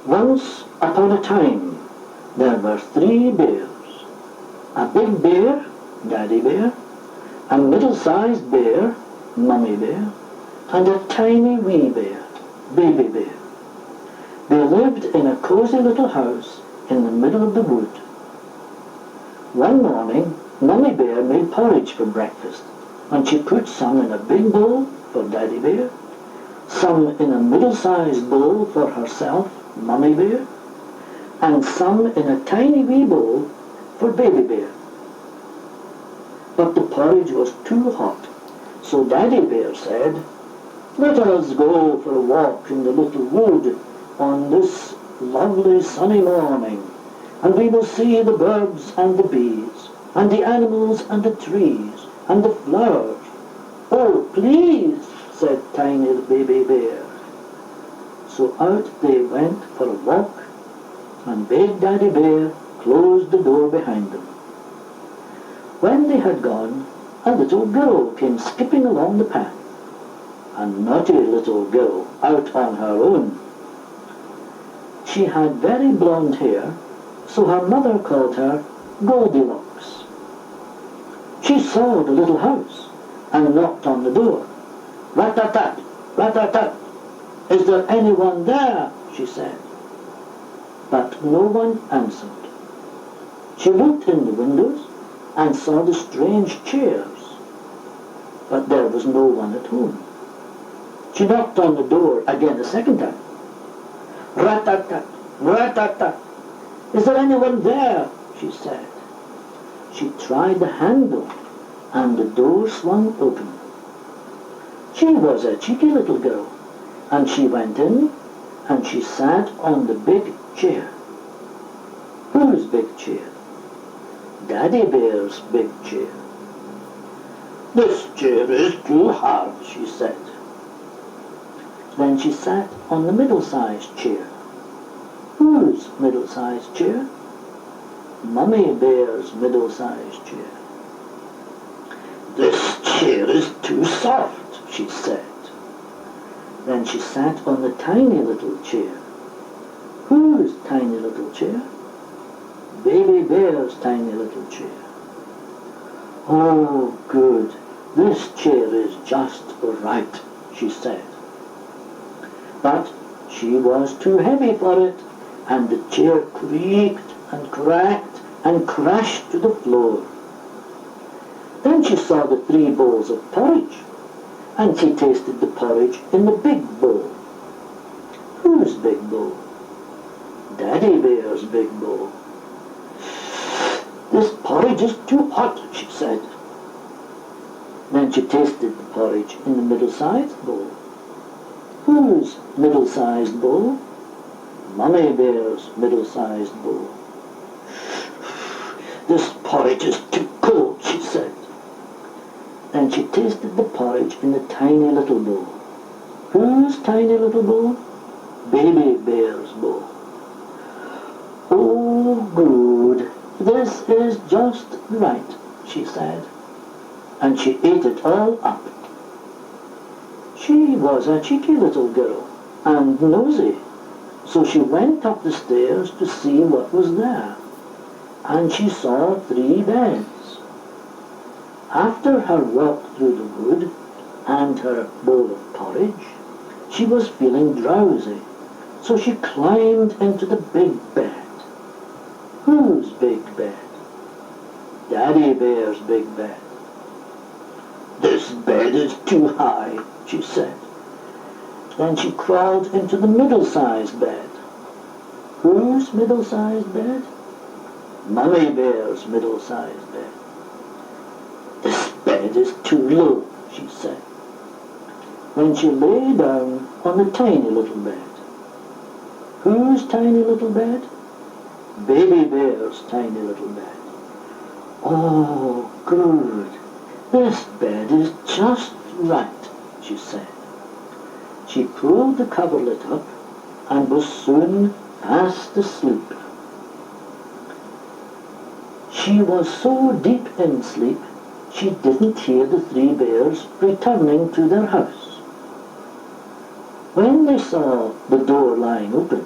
Once upon a time, there were 3 bears. A big bear, Daddy Bear, a middle-sized bear, Mummy Bear, and a tiny wee bear, Baby Bear. They lived in a cosy little house in the middle of the wood. One morning, Mummy Bear made porridge for breakfast, and she put some in a big bowl for Daddy Bear, some in a middle-sized bowl for herself, Mummy Bear, and some in a tiny wee bowl for Baby Bear. But the porridge was too hot, so Daddy Bear said, "Let us go for a walk in the little wood on this lovely sunny morning, and we will see the birds and the bees, and the animals and the trees, and the flowers." "Oh, please," said tiny Baby Bear. So out they went for a walk, and big Daddy Bear closed the door behind them. When they had gone, a little girl came skipping along the path, a naughty little girl out on her own. She had very blonde hair, so her mother called her Goldilocks. She saw the little house and knocked on the door. "Rat-tat-tat, rat-tat-tat, is there anyone there?" she said. But no one answered. She looked in the windows and saw the strange chairs, but there was no one at home. She knocked on the door again a second time. "Rat-tat-tat, rat-tat-tat, is there anyone there?" she said. She tried the handle, and the door swung open. She was a cheeky little girl, and she went in, and she sat on the big chair. Whose big chair? Daddy Bear's big chair. "This chair is too hard," she said. Then she sat on the middle-sized chair. Whose middle-sized chair? Mummy Bear's middle-sized chair. "This chair is too soft," she said. Then she sat on the tiny little chair. Whose tiny little chair? Baby Bear's tiny little chair. "Oh, good, this chair is just right," she said. But she was too heavy for it, and the chair creaked and cracked and crashed to the floor. Then she saw the 3 bowls of porridge, and she tasted the porridge in the big bowl. Whose big bowl? Daddy Bear's big bowl. "This porridge is too hot," she said. Then she tasted the porridge in the middle-sized bowl. Whose middle-sized bowl? Mummy Bear's middle-sized bowl. "This porridge is too cold," she said. Then she tasted the porridge in the tiny little bowl. Whose tiny little bowl? Baby Bear's bowl. "Oh, good, this is just right," she said, and she ate it all up. She was a cheeky little girl and nosy, so she went up the stairs to see what was there, and she saw 3 beds. After her walk through the wood and her bowl of porridge, she was feeling drowsy, so she climbed into the big bed. Whose big bed? Daddy Bear's big bed. "This bed is too high," she said. Then she crawled into the middle-sized bed. Whose middle-sized bed? Mummy Bear's middle-sized bed. "This bed is too low," she said. Then she lay down on the tiny little bed. Whose tiny little bed? Baby Bear's tiny little bed. "Oh, good, this bed is just right," she said. She pulled the coverlet up and was soon fast asleep. She was so deep in sleep, she didn't hear the 3 bears returning to their house. When they saw the door lying open,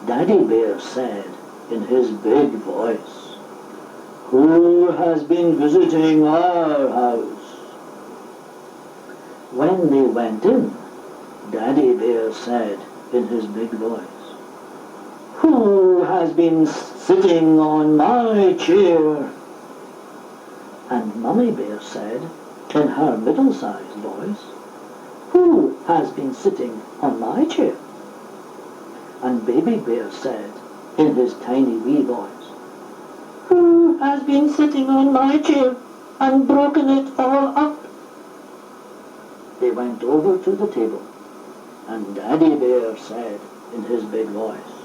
Daddy Bear said in his big voice, "Who has been visiting our house?" When they went in, Daddy Bear said in his big voice, "Who has been sitting on my chair?" And Mummy Bear said in her middle-sized voice, "Who has been sitting on my chair?" And Baby Bear said in his tiny wee voice, "Who has been sitting on my chair and broken it all up?" They went over to the table, and Daddy Bear said in his big voice,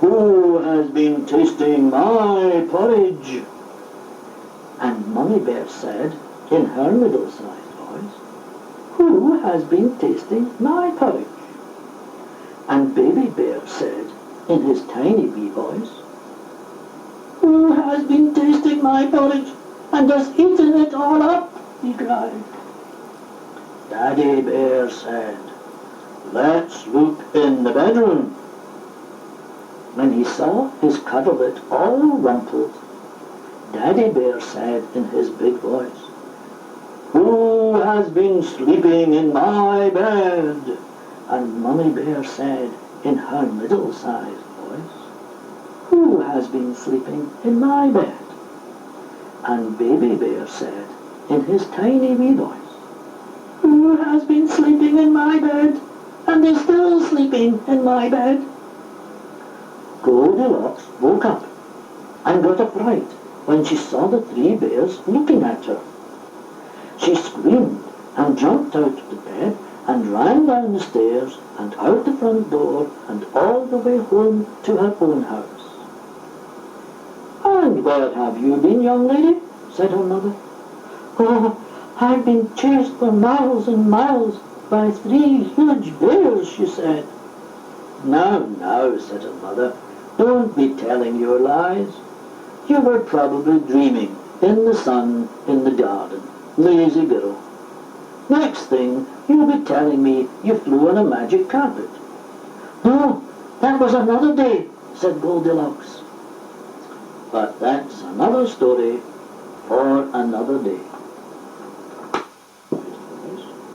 "Who has been tasting my porridge?" And Mummy Bear said in her middle-sized voice, "Who has been tasting my porridge?" And Baby Bear said in his tiny wee voice, "Who has been tasting my porridge and has eaten it all up?" he cried. Daddy Bear said, "Let's look in the bedroom." When he saw his coverlet all rumpled, Daddy Bear said in his big voice, "Who has been sleeping in my bed?" And Mummy Bear said in her middle-sized voice, "Who has been sleeping in my bed?" And Baby Bear said in his tiny wee voice, "Who has been sleeping in my bed and is still sleeping in my bed?" Goldilocks woke up and got a fright when she saw the three bears looking at her. She screamed and jumped out of the bed and ran down the stairs and out the front door and all the way home to her own house. "And where have you been, young lady?" said her mother. "Oh, I've been chased for miles and miles by three huge bears," she said. "Now, now," said her mother, "don't be telling your lies. You were probably dreaming in the sun in the garden. Lazy girl. Next thing, you'll be telling me you flew on a magic carpet." "No, that was another day," said Goldilocks. But that's another story for another day.